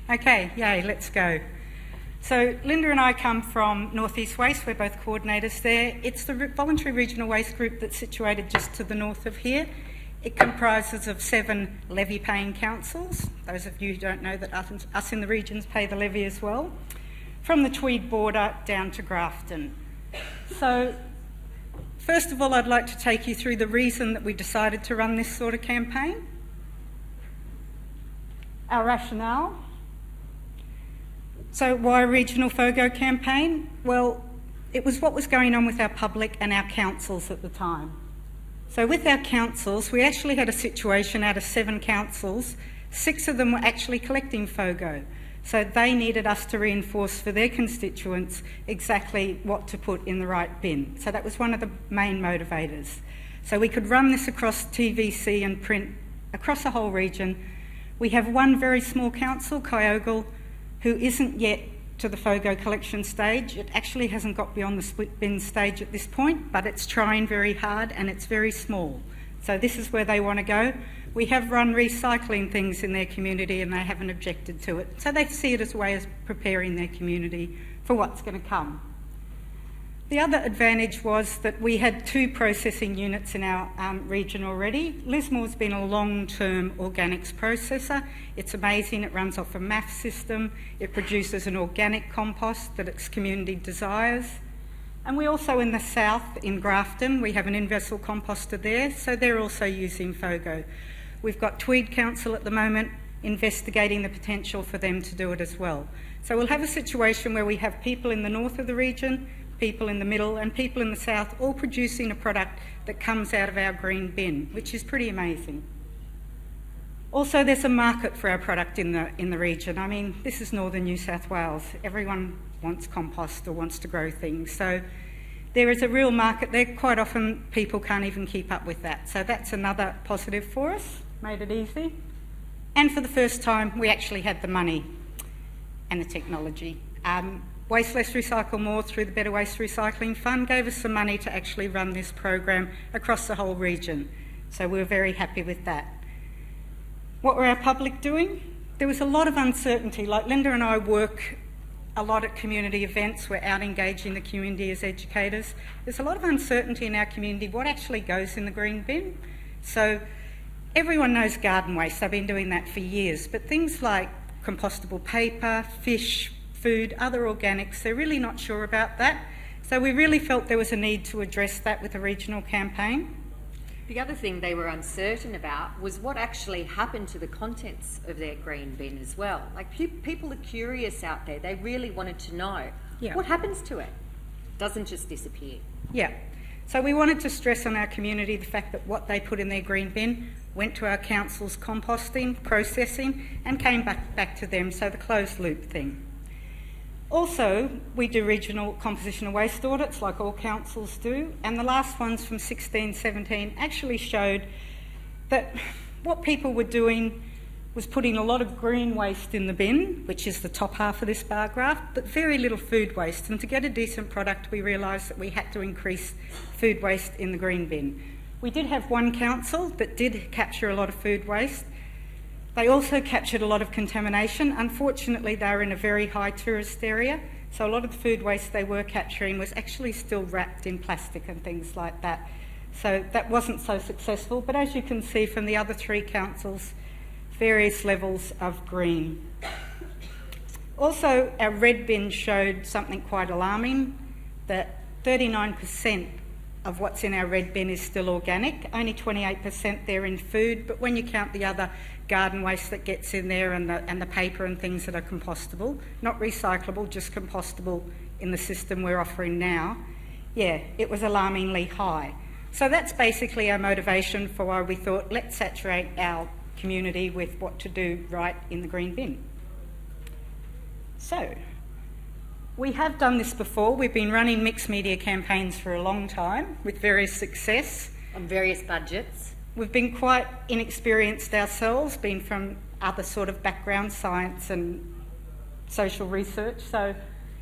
Okay, yay, let's go. So Linda and I come from North East Waste, we're both coordinators there. It's the voluntary regional waste group that's situated just to the north of here. It comprises of 7 levy-paying councils. Those of you who don't know that us in the regions pay the levy as well. From the Tweed border down to Grafton. So, first of all, I'd like to take you through the reason that we decided to run this sort of campaign. Our rationale. So why a regional FOGO campaign? Well, it was what was going on with our public and our councils at the time. So with our councils, we actually had a situation out of 7 councils, 6 of them were actually collecting FOGO. So they needed us to reinforce for their constituents exactly what to put in the right bin. So that was one of the main motivators. So we could run this across TVC and print across the whole region. We have one very small council, Kyogle, who isn't yet to the FOGO collection stage. It actually hasn't got beyond the split bin stage at this point, but it's trying very hard and it's very small. So this is where they want to go. We have run recycling things in their community and they haven't objected to it. So they see it as a way of preparing their community for what's going to come. The other advantage was that we had 2 processing units in our region already. Lismore's been a long-term organics processor. It's amazing, it runs off a MAF system. It produces an organic compost that its community desires. And we also in the south, in Grafton, we have an in-vessel composter there, so they're also using FOGO. We've got Tweed Council at the moment investigating the potential for them to do it as well. So we'll have a situation where we have people in the north of the region, people in the middle and people in the south all producing a product that comes out of our green bin, which is pretty amazing. Also, there's a market for our product in the region. I mean, this is northern New South Wales. Everyone wants compost or wants to grow things. So there is a real market there. Quite often people can't even keep up with that. So that's another positive for us, made it easy. And for the first time, we actually had the money and the technology. Waste Less Recycle More through the Better Waste Recycling Fund gave us some money to actually run this program across the whole region. So we were very happy with that. What were our public doing? There was a lot of uncertainty. Like Linda and I work a lot at community events. We're out engaging the community as educators. There's a lot of uncertainty in our community what actually goes in the green bin. So everyone knows garden waste. They've been doing that for years. But things like compostable paper, fish, food, other organics, they're really not sure about that. So we really felt there was a need to address that with a regional campaign. The other thing they were uncertain about was what actually happened to the contents of their green bin as well. Like people are curious out there, they really wanted to know what happens to it. It doesn't just disappear. Yeah, so we wanted to stress on our community the fact that what they put in their green bin went to our council's composting, processing and came back to them, so the closed loop thing. Also, we do regional compositional waste audits like all councils do, and the last ones from 16-17 actually showed that what people were doing was putting a lot of green waste in the bin, which is the top half of this bar graph, but very little food waste. And to get a decent product, we realised that we had to increase food waste in the green bin. We did have one council that did capture a lot of food waste. They also captured a lot of contamination. Unfortunately, they were in a very high tourist area, so a lot of the food waste they were capturing was actually still wrapped in plastic and things like that. So that wasn't so successful, but as you can see from the other 3 councils, various levels of green. Also, our red bin showed something quite alarming, that 39% of what's in our red bin is still organic, only 28% there in food, but when you count the other garden waste that gets in there and the paper and things that are compostable, not recyclable, just compostable in the system we're offering now, yeah, it was alarmingly high. So that's basically our motivation for why we thought, let's saturate our community with what to do right in the green bin. So, we have done this before. We've been running mixed media campaigns for a long time with various success. On various budgets. We've been quite inexperienced ourselves, been from other sort of background, science and social research, so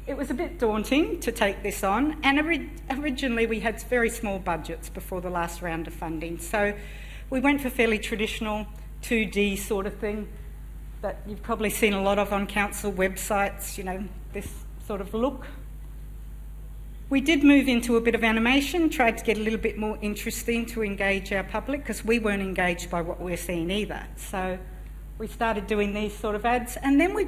it was a bit daunting to take this on, and originally we had very small budgets before the last round of funding, so we went for fairly traditional 2D sort of thing. that you've probably seen a lot of on council websites, you know, this sort of look. We did move into a bit of animation, tried to get a little bit more interesting to engage our public, because we weren't engaged by what we were seeing either. So we started doing these sort of ads, and then we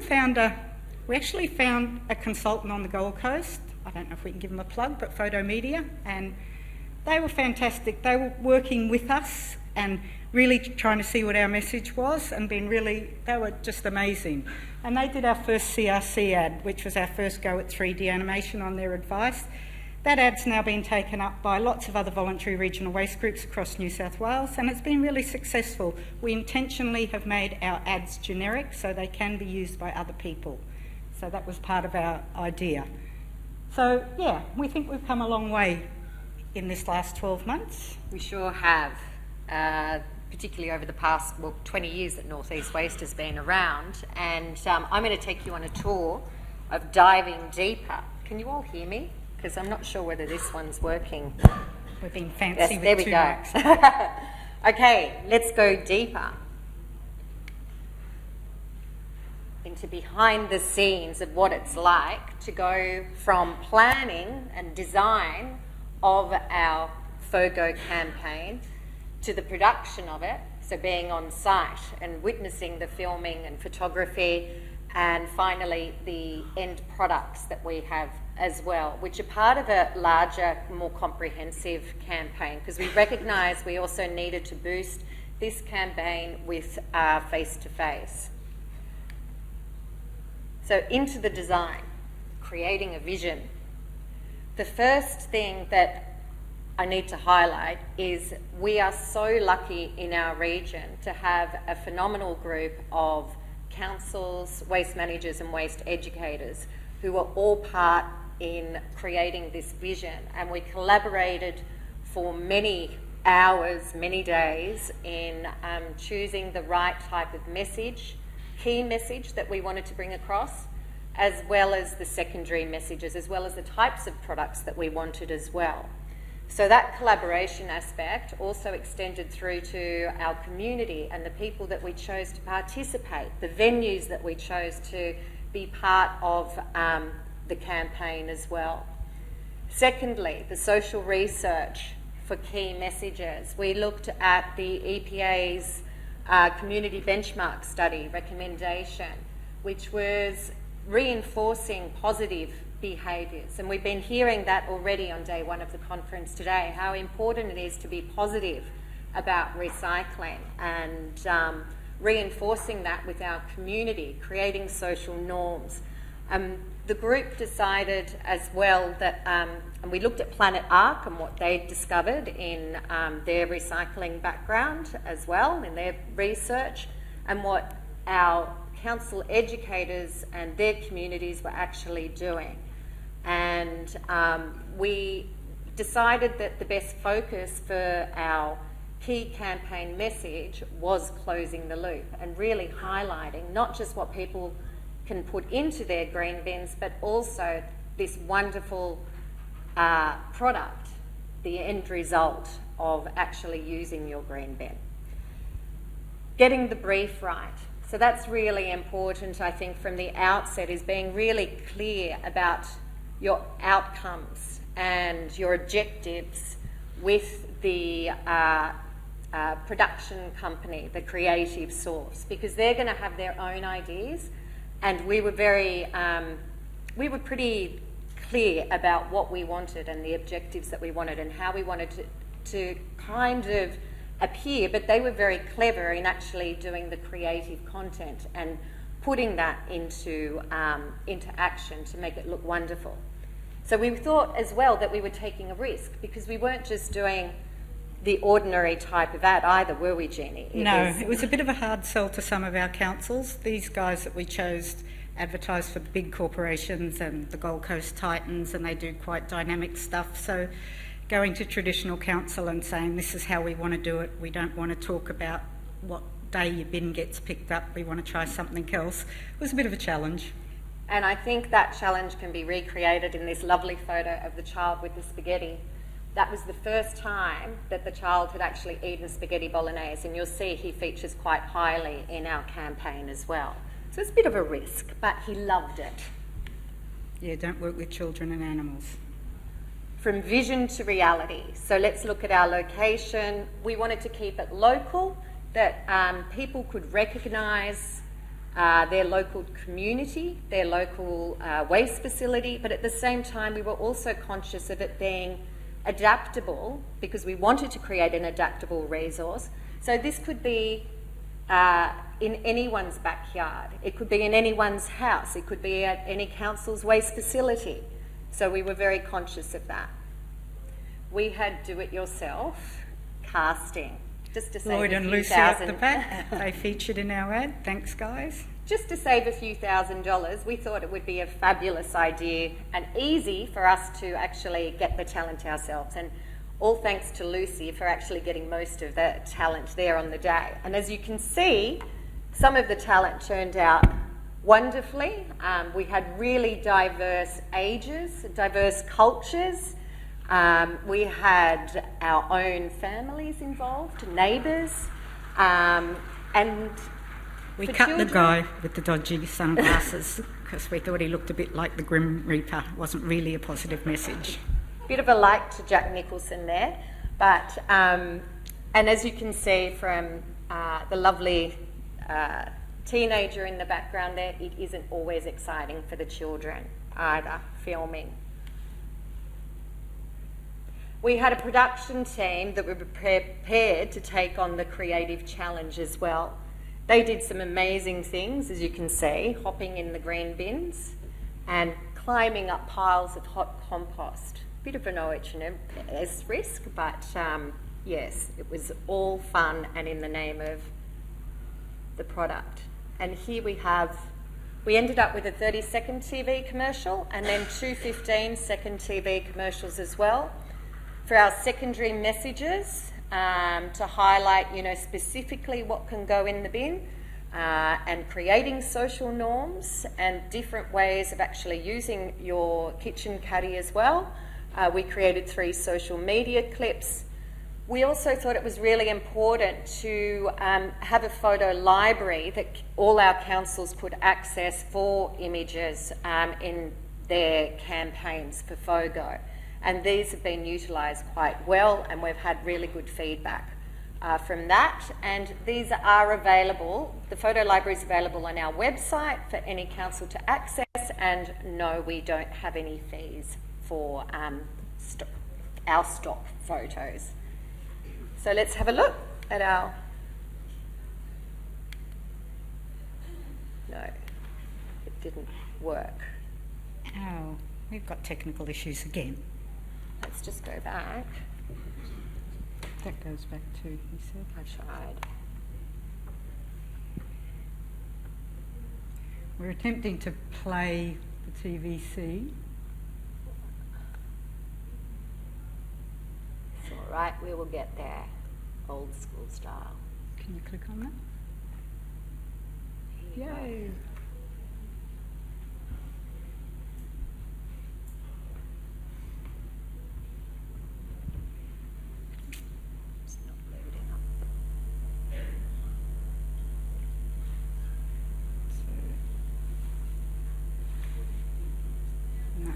actually found a consultant on the Gold Coast. I don't know if we can give them a plug, but Photo Media, and they were fantastic. They were working with us and really trying to see what our message was, and they were just amazing. And they did our first CRC ad, which was our first go at 3D animation on their advice. That ad's now been taken up by lots of other voluntary regional waste groups across New South Wales, and it's been really successful. We intentionally have made our ads generic so they can be used by other people. So that was part of our idea. So yeah, we think we've come a long way in this last 12 months. We sure have, particularly over the past 20 years that North East Waste has been around. And I'm going to take you on a tour of diving deeper. Can you all hear me? Because I'm not sure whether this one's working. We've been fancy yes, with two mics. There we go. Okay, let's go deeper into behind the scenes of what it's like to go from planning and design of our FOGO campaign to the production of it, so being on site and witnessing the filming and photography, and finally the end products that we have as well, which are part of a larger, more comprehensive campaign, because we recognise we also needed to boost this campaign with face-to-face. So into the design, creating a vision. The first thing that I need to highlight is we are so lucky in our region to have a phenomenal group of councils, waste managers and waste educators who are all part in creating this vision, and we collaborated for many hours, many days in choosing the right type of message, key message that we wanted to bring across, as well as the secondary messages, as well as the types of products that we wanted as well. So that collaboration aspect also extended through to our community and the people that we chose to participate, the venues that we chose to be part of the campaign as well. Secondly, the social research for key messages. We looked at the EPA's community benchmark study recommendation, which was reinforcing positive behaviours, and we've been hearing that already on day one of the conference today, how important it is to be positive about recycling and reinforcing that with our community, creating social norms. The group decided as well that, and we looked at Planet Arc and what they discovered in their recycling background as well, in their research, and what our council educators and their communities were actually doing. And we decided that the best focus for our key campaign message was closing the loop and really highlighting not just what people can put into their green bins, but also this wonderful product, the end result of actually using your green bin. Getting the brief right. So that's really important, I think, from the outset, is being really clear about your outcomes and your objectives with the production company, the creative source, because they're going to have their own ideas. And we were pretty clear about what we wanted and the objectives that we wanted and how we wanted to kind of appear, but they were very clever in actually doing the creative content and putting that into action to make it look wonderful. So we thought as well that we were taking a risk, because we weren't just doing the ordinary type of ad either, were we, Jeanie? It was a bit of a hard sell to some of our councils. These guys that we chose advertise for big corporations and the Gold Coast Titans, and they do quite dynamic stuff. So going to traditional council and saying, this is how we want to do it, we don't want to talk about what day your bin gets picked up, we want to try something else, was a bit of a challenge. And I think that challenge can be recreated in this lovely photo of the child with the spaghetti. That was the first time that the child had actually eaten spaghetti bolognese, and you'll see he features quite highly in our campaign as well. So it's a bit of a risk, but he loved it. Yeah, don't work with children and animals. From vision to reality. So let's look at our location. We wanted to keep it local, that people could recognise their local community, their local waste facility, but at the same time we were also conscious of it being adaptable, because we wanted to create an adaptable resource. So this could be in anyone's backyard, it could be in anyone's house, it could be at any council's waste facility. So we were very conscious of that. We had do-it-yourself casting, just to save Lloyd a and few Lucy thousand. at the back, they featured in our ad. Thanks, guys. Just to save a few $1,000s, we thought it would be a fabulous idea and easy for us to actually get the talent ourselves. And all thanks to Lucy for actually getting most of the talent there on the day. And as you can see, some of the talent turned out wonderfully. We had really diverse ages, diverse cultures. We had our own families involved, neighbours, and we for cut children, the guy with the dodgy sunglasses because we thought he looked a bit like the Grim Reaper. It wasn't really a positive message. Bit of a like to Jack Nicholson there, but and as you can see from the lovely teenager in the background there, it isn't always exciting for the children either, filming. We had a production team that were prepared to take on the creative challenge as well. They did some amazing things, as you can see, hopping in the green bins and climbing up piles of hot compost. Bit of an OH&S risk, but yes, it was all fun and in the name of the product. And here we ended up with a 30-second TV commercial and then two 15-second TV commercials as well for our secondary messages to highlight, specifically what can go in the bin and creating social norms and different ways of actually using your kitchen caddy as well. We created 3 social media clips. We also thought it was really important to have a photo library that all our councils could access for images in their campaigns for FOGO. And these have been utilised quite well, and we've had really good feedback from that. And these are available, the photo library is available on our website for any council to access, and no, we don't have any fees for our stock photos. So let's have a look at our... No, it didn't work. Oh, we've got technical issues again. Let's just go back. That goes back to, he said. I tried. We're attempting to play the TVC. It's all right, we will get there, old school style. Can you click on that? Yay!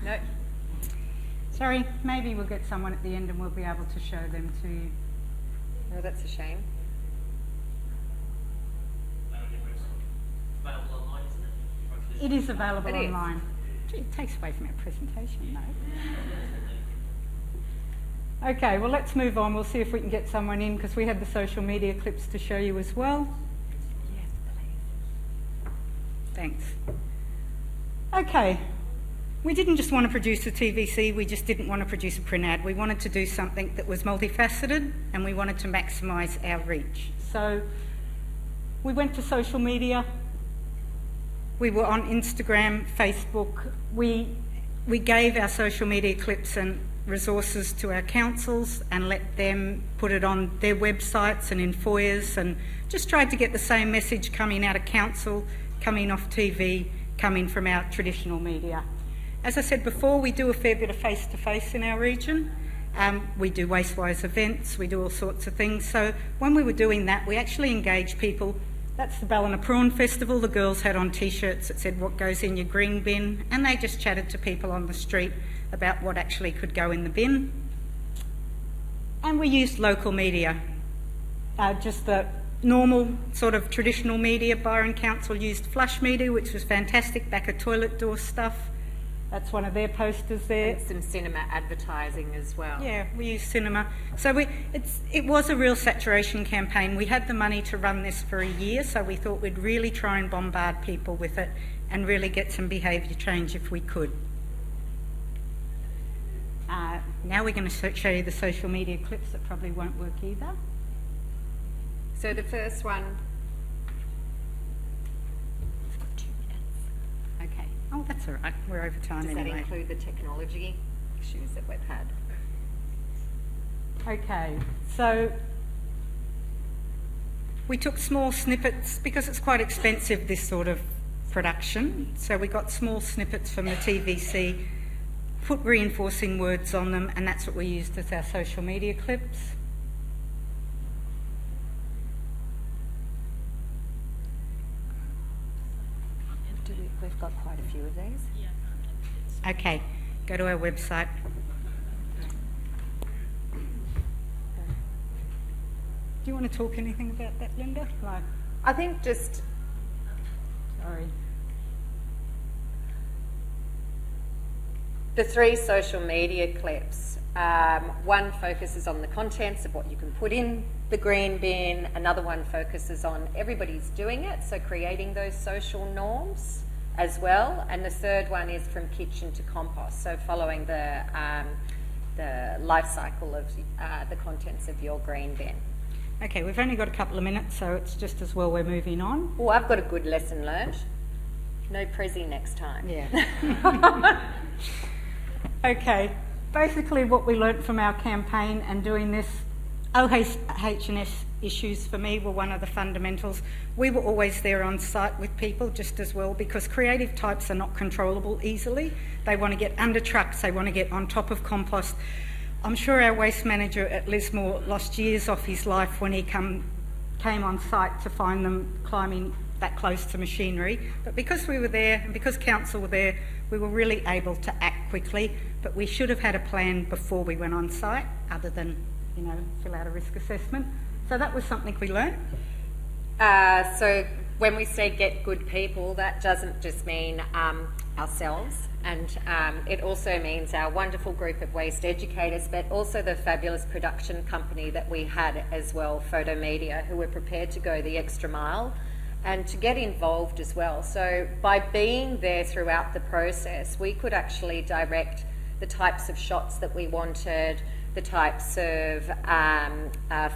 No. Sorry, maybe we'll get someone at the end and we'll be able to show them to you. Oh, that's a shame. It is available It is. online. Gee, it takes away from our presentation, though. Okay, well, let's move on. We'll see if we can get someone in because we had the social media clips to show you as well. Yes, please. Thanks. Okay. We didn't just want to produce a TVC, we just didn't want to produce a print ad. We wanted to do something that was multifaceted and we wanted to maximise our reach. So we went to social media. We were on Instagram, Facebook. We gave our social media clips and resources to our councils and let them put it on their websites and in foyers, and just tried to get the same message coming out of council, coming off TV, coming from our traditional media. As I said before, we do a fair bit of face-to-face in our region. We do Wastewise events, we do all sorts of things. So when we were doing that, we actually engaged people That's the Ballina Prawn Festival. The girls had on T-shirts that said what goes in your green bin, and they just chatted to people on the street about what actually could go in the bin. And we used local media, just the normal sort of traditional media. Byron Council used flush media, which was fantastic, back of toilet door stuff. That's one of their posters there. And some cinema advertising as well. Yeah, we use cinema. So it was a real saturation campaign. We had the money to run this for a year, so we thought we'd really try and bombard people with it and really get some behaviour change if we could. Now we're going to show you the social media clips that probably won't work either. So the first one... Okay. Oh, that's all right. We're over time anyway. Does that include the technology issues that we've had? Okay, so we took small snippets because it's quite expensive, this sort of production. So we got small snippets from the TVC, put reinforcing words on them, and that's what we used as our social media clips. We've got quite a few of these. Okay, go to our website. Do you want to talk anything about that, Linda? Like, I think just... Sorry. The 3 social media clips. One focuses on the contents of what you can put in the green bin. Another one focuses on everybody's doing it, so creating those social norms as well. And the third one is from kitchen to compost, so following the life cycle of the contents of your green bin. Okay, we've only got a couple of minutes, so it's just as well we're moving on. Oh, I've got a good lesson learned. No prezi next time. Yeah. Okay, basically what we learnt from our campaign and doing this, OH&S issues for me were one of the fundamentals. We were always there on site with people just as well, because creative types are not controllable easily. They want to get under trucks, they want to get on top of compost. I'm sure our waste manager at Lismore lost years off his life when he came on site to find them climbing that close to machinery. But because we were there and because council were there, we were really able to act quickly. But we should have had a plan before we went on site, other than, you know, fill out a risk assessment. So that was something we learnt. So when we say get good people, that doesn't just mean ourselves, and it also means our wonderful group of waste educators, but also the fabulous production company that we had as well, Photo Media, who were prepared to go the extra mile and to get involved as well. So by being there throughout the process, we could actually direct the types of shots that we wanted, the types of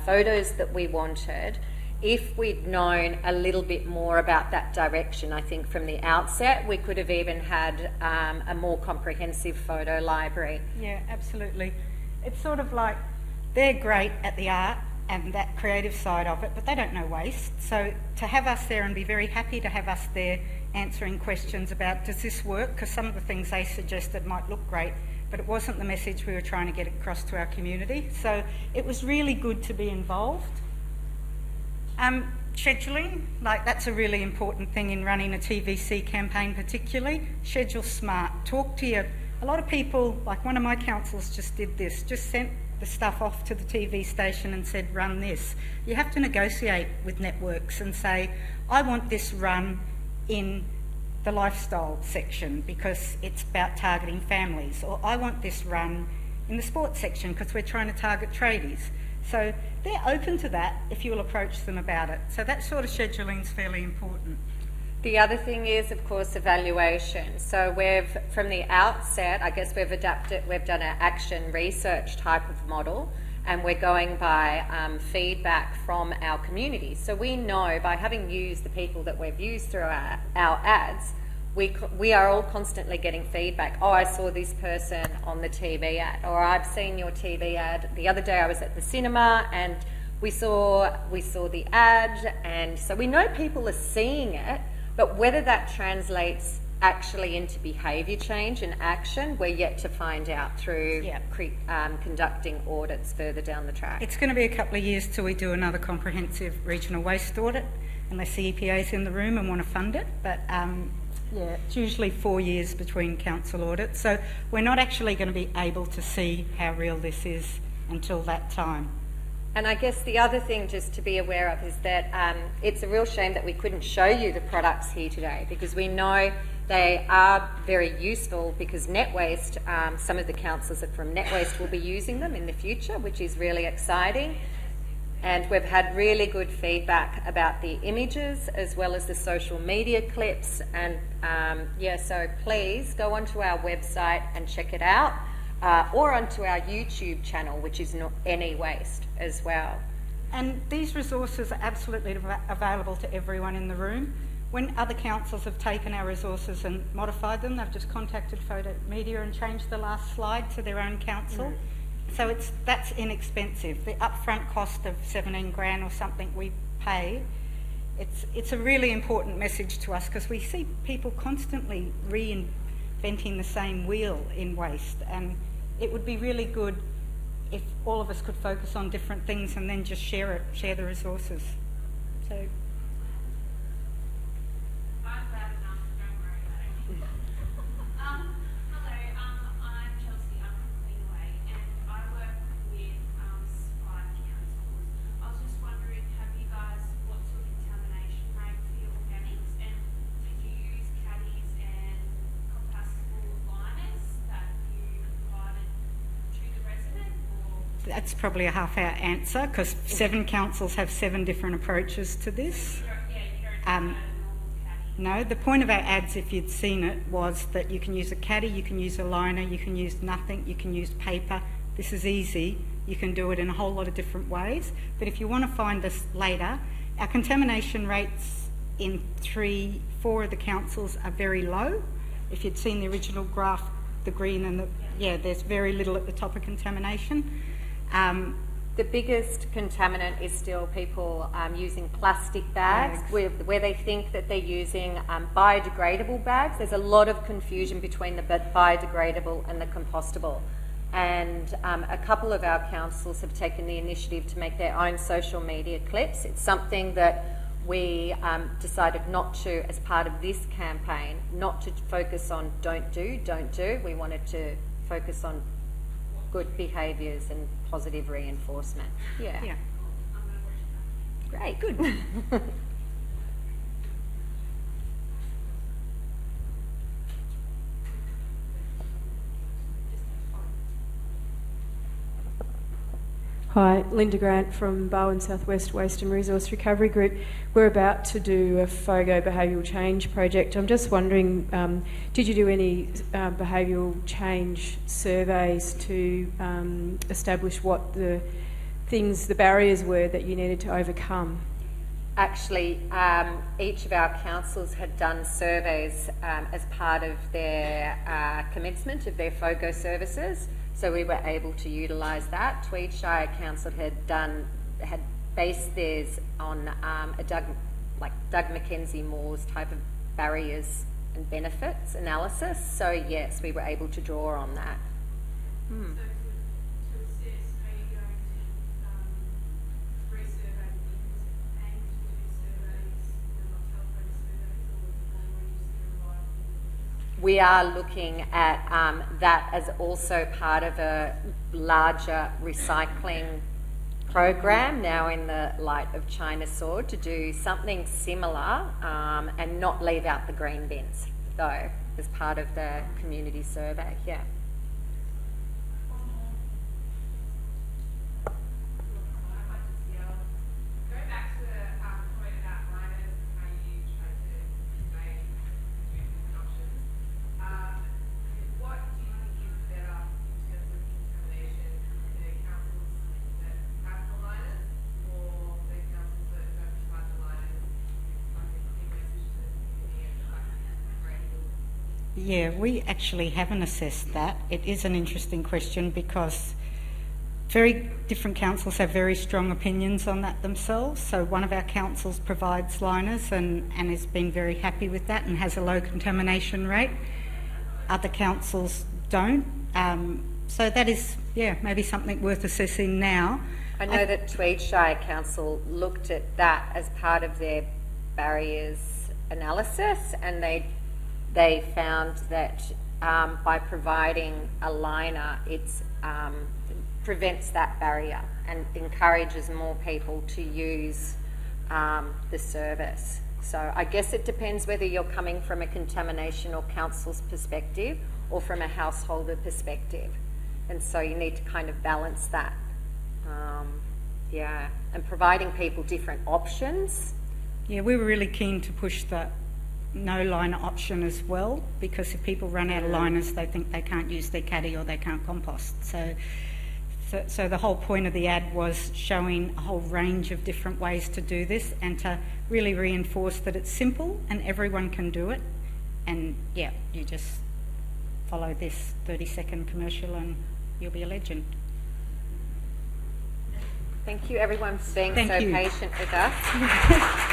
photos that we wanted. If we'd known a little bit more about that direction, I think from the outset, we could have even had a more comprehensive photo library. Yeah, absolutely. It's sort of like they're great at the art and that creative side of it, but they don't know waste. So to have us there and be very happy to have us there answering questions about, does this work? Because some of the things they suggested might look great, but it wasn't the message we were trying to get across to our community. So it was really good to be involved. Scheduling, like that's a really important thing in running a TVC campaign particularly. Schedule smart. Talk to your... A lot of people, like one of my councils just did this, just sent the stuff off to the TV station and said, run this. You have to negotiate with networks and say, I want this run in the lifestyle section because it's about targeting families, or I want this run in the sports section because we're trying to target tradies. So they're open to that if you'll approach them about it. So that sort of scheduling is fairly important. The other thing is, of course, evaluation. So we've, from the outset, I guess we've adapted, we've done an action research type of model, and we're going by feedback from our community. So we know, by having used the people that we've used through our ads, we are all constantly getting feedback. Oh, I saw this person on the TV ad, or I've seen your TV ad. The other day I was at the cinema and we saw the ad, and so we know people are seeing it, but whether that translates actually into behaviour change and action, we're yet to find out through conducting audits further down the track. It's going to be a couple of years till we do another comprehensive regional waste audit, unless the EPA's in the room and want to fund it. But yeah, it's usually 4 years between council audits. So we're not actually going to be able to see how real this is until that time. And I guess the other thing just to be aware of is that it's a real shame that we couldn't show you the products here today, because we know they are very useful, because Net Waste, some of the councillors from Net Waste will be using them in the future, which is really exciting. And we've had really good feedback about the images as well as the social media clips. And yeah, so please go onto our website and check it out, or onto our YouTube channel, which is Not Any Waste as well. And these resources are absolutely available to everyone in the room. When other councils have taken our resources and modified them, they've just contacted Photo Media and changed the last slide to their own council. So that's inexpensive. The upfront cost of 17 grand or something we pay, it's a really important message to us, because we see people constantly reinventing the same wheel in waste, and it would be really good if all of us could focus on different things and then just share the resources. So. That's probably a half-hour answer, because 7 councils have 7 different approaches to this. No, the point of our ads, if you'd seen it, was that you can use a caddy, you can use a liner, you can use nothing, you can use paper. This is easy. You can do it in a whole lot of different ways. But if you want to find us later, our contamination rates in 3-4 of the councils are very low. If you'd seen the original graph, the green and there's very little at the top of contamination. The biggest contaminant is still people using plastic bags where they think that they're using biodegradable bags. There's a lot of confusion between the biodegradable and the compostable. And a couple of our councils have taken the initiative to make their own social media clips. It's something that we decided not to, as part of this campaign, not to focus on don't do. We wanted to focus on good behaviours and positive reinforcement. Yeah. Great, good. Hi, Linda Grant from Barwon Southwest Waste and Resource Recovery Group. We're about to do a FOGO behavioural change project. I'm just wondering, did you do any behavioural change surveys to establish what the barriers were that you needed to overcome? Actually, each of our councils had done surveys as part of their commencement of their FOGO services. So we were able to utilise that. Tweed Shire Council had based theirs on a Doug McKenzie Moore's type of barriers and benefits analysis. So yes, we were able to draw on that. So to assess, are you going to resurvey the and do surveys, not telephone surveys, or are you just going to We are looking at that as also part of a larger recycling program now in the light of China Sword, to do something similar and not leave out the green bins, though, as part of the community survey. Yeah. Yeah, we actually haven't assessed that. It is an interesting question, because very different councils have very strong opinions on that themselves. So one of our councils provides liners and has been very happy with that and has a low contamination rate. Other councils don't. So that is, maybe something worth assessing now. I know that Tweed Shire Council looked at that as part of their barriers analysis, and they found that by providing a liner, it prevents that barrier and encourages more people to use the service. So I guess it depends whether you're coming from a contamination or council's perspective or from a householder perspective. And so you need to kind of balance that. And providing people different options. Yeah, we were really keen to push the no liner option as well, because if people run out of liners, they think they can't use their caddy or they can't compost. So the whole point of the ad was showing a whole range of different ways to do this and to really reinforce that it's simple and everyone can do it. And yeah, you just follow this 30-second commercial and you'll be a legend. Thank you everyone for being so patient with us.